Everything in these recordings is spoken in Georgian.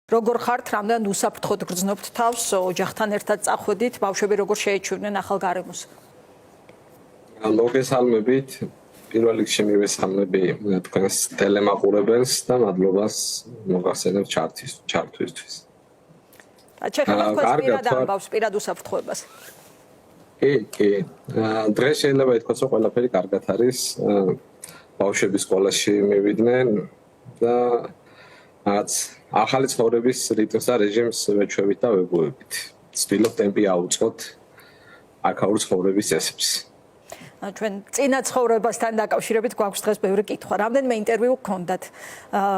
როგორ ხართ, რამდენად უსაფრთხოდ გრძნობთ თავს, ოჯახთან ერთად წახვედით, ბავშვები როგორ შეეჩვენენ ახალ გარემოს? მოგესალმებით. პირველ რიგში მივესალმები თქვენს ტელემაყურებელს და მადლობას მოგახსენებთ ჩართვისთვის. ჩეხება თქვენს პირად ამბავს, პირად უსაფრთხოებას. კი. დღეს შეიძლება ითქვას, რომ ყველაფერი კარგად არის. ბავშვები სკოლაში მივიდნენ და ახალი ცხოვრების რიტმს და რეჟიმს ვეჩვევით და ვეგუებით. ვცდილობ ტემპი აუწყოთ აქაურ ცხოვრების წესებს. ჩვენ წინა ცხოვრებასთან დაკავშირებით გვაქვს დღეს ბევრი კითხვა. რამდენიმე ინტერვიუ გქონდათ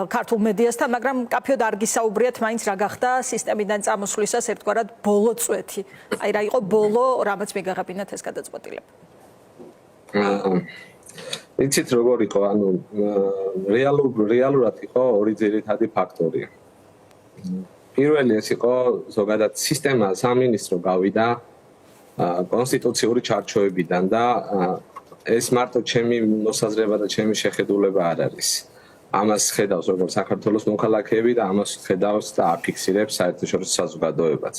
ქართულ მედიასთან, მაგრამ კაფეოდ არ გისაუბრიათ მაინც რა გახდა სისტემიდან წამოსვლისას ერთგვარად ბოლო წვეთი. აი რა იყო ბოლო, რამაც მიგაღებინათ ეს გადაწყვეტილება. იცით როგორ იყო, ანუ რეალურად იყო ორი ძირითადი ფაქტორი. პირველი ეს იყო ზოგადად სისტემა სამინისტრო გავიდა კონსტიტუციური ჩარჩოებიდან და ეს მარტო ჩემი მოსაზრება და ჩემი შეხედულება არ არის. ამას ხედავს როგორც საქართველოს მოქალაქეები და ამას ხედავს და აფიქსირებს საერთაშორისო საზოგადოებაც.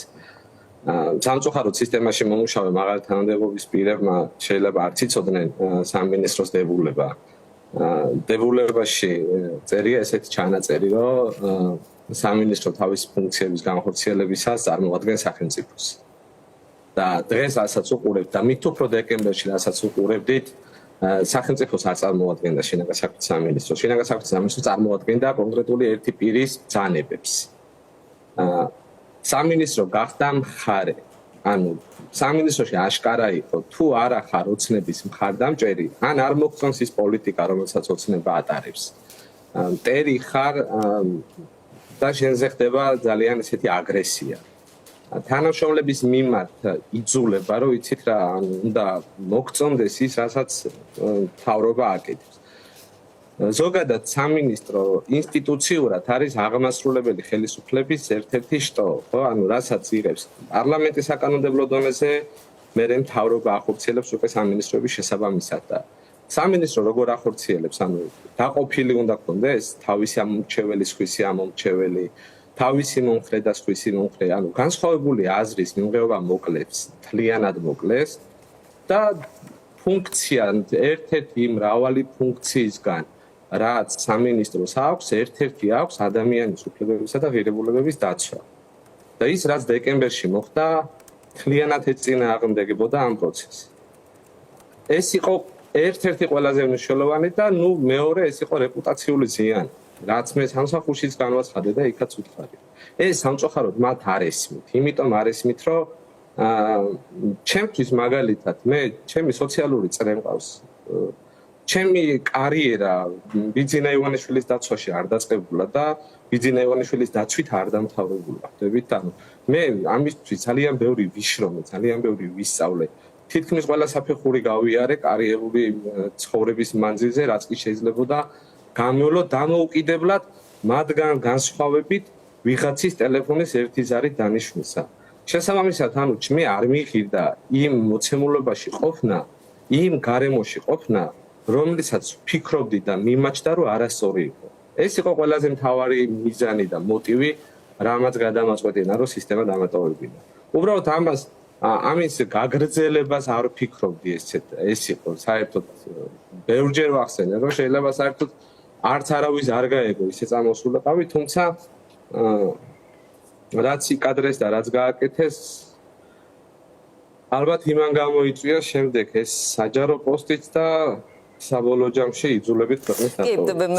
სამწუხაროდ სისტემაში მომუშავე მაღალი თანამდებობის პირებმა შეიძლება არ იცოდნენ სამინისტროს დებულება. დებულებაში წერია ესეთი ჩანაწერი, რომ სამინისტრო თავის ფუნქციების განხორციელებისას წარმოადგენს სახელმწიფოს. და დღეს რასაც უყურებთ და მით უფრო დეკემბერში რასაც უყურებდით, სახელმწიფოს არ წარმოადგენდა შინაგან საქმეთა სამინისტრო. შინაგან საქმეთა სამინისტრო წარმოადგენდა კონკრეტული ერთი პირის ბრძანებებს. სამინისტრო გახდა მხარე. ანუ სამინისტროში აშკარა იყო, თუ არა ხარ ოცნების მხარდამჭერი, ან არ მოგწონს ის პოლიტიკა, რომელსაც ოცნება ატარებს. მტერი ხარ და შენზე ხდება ძალიან ესეთი აგრესია. თანამშრომლების მიმართ იძულება, რომ იცით რა, უნდა მოგწონდეს ის, რასაც მთავრობა აკეთებს. ზოგადად სამინისტრო ინსტიტუციურად არის აღმასრულებელი ხელისუფლების ერთ-ერთი შტო, ხო? ანუ რასაც იღებს პარლამენტის საკანონმდებლო დონეზე, მერე მთავრობა ახორციელებს უკვე სამინისტროების შესაბამისად და სამინისტრო როგორ ახორციელებს, ანუ დაყოფილი უნდა გქონდეს თავისი ამომრჩეველი, სხვისი ამომრჩეველი, თავისი მომხრე და სხვისი მომხრე, ანუ განსხვავებული აზრის მიმღეობა მოკლეს, თლიანად მოკლეს და ფუნქცია ერთ-ერთი მრავალი ფუნქციისგან რაც სამინისტროს აქვს, ერთ-ერთი აქვს ადამიანის უფლებებისა და ღირებულებების დაცვა. და ის რაც დეკემბერში მოხდა, თლიანად ეწინააღმდეგებოდა ამ პროცესს. ეს იყო ერთ-ერთი ყველაზე მნიშვნელოვანი და მეორე ეს იყო რეპუტაციული ზიანი, რაც მე სამსახურშიც განვაცხადე და იქაც ვთხარი. ეს სამწუხაროდ მათ არ ესმით, იმიტომ არ ესმით, რომ ჩემთვის მაგალითად მე ჩემი სოციალური წრე მყავს. ჩემი კარიერა ბიძინა ივანიშვილის დაცვაში არ დაწყებულა და ბიძინა ივანიშვილის დაცვით არ დამთავრებულა. ხვდებით? ანუ მე ამისთვის ძალიან ბევრი ვიშრომე, ძალიან ბევრი ვისწავლე. თითქმის ყველა საფეხური გავიარე კარიერული ცხოვრების მანძილზე, რაც კი შეიძლებოდა გამევლო დამოუკიდებლად მათგან განსხვავებით ვიღაცის ტელეფონის ერთი ზარით დანიშვნისა. შესაბამისად, ანუ მე არ მიიღირდა იმ მოცემულობაში ყოფნა, იმ გარემოში ყოფნა, რომელსაც ვფიქრობდი და მიმაჩნდა, რომ არასწორი იყო. ეს იყო ყველაზე მთავარი მიზანი და მოტივი, რამაც გადამაწყვეტინა, რომ სისტემა დამატოვებინა. უბრალოდ ამის გაგრძელებას არ ვფიქრობდი ეს იყო საერთოდ ბევრჯერ ვახსენე, რომ შეიძლება საერთოდ არც არავის არ გაეგო ისე წამოსულიყავი, თუმცა რაც იკადრეს და რაც გააკეთეს, ალბათ იმან გამოიწვია შემდეგ ეს საჯარო პოსტიც და საბოლოო ჯამში იძულებით ქვეყნის დატოვება.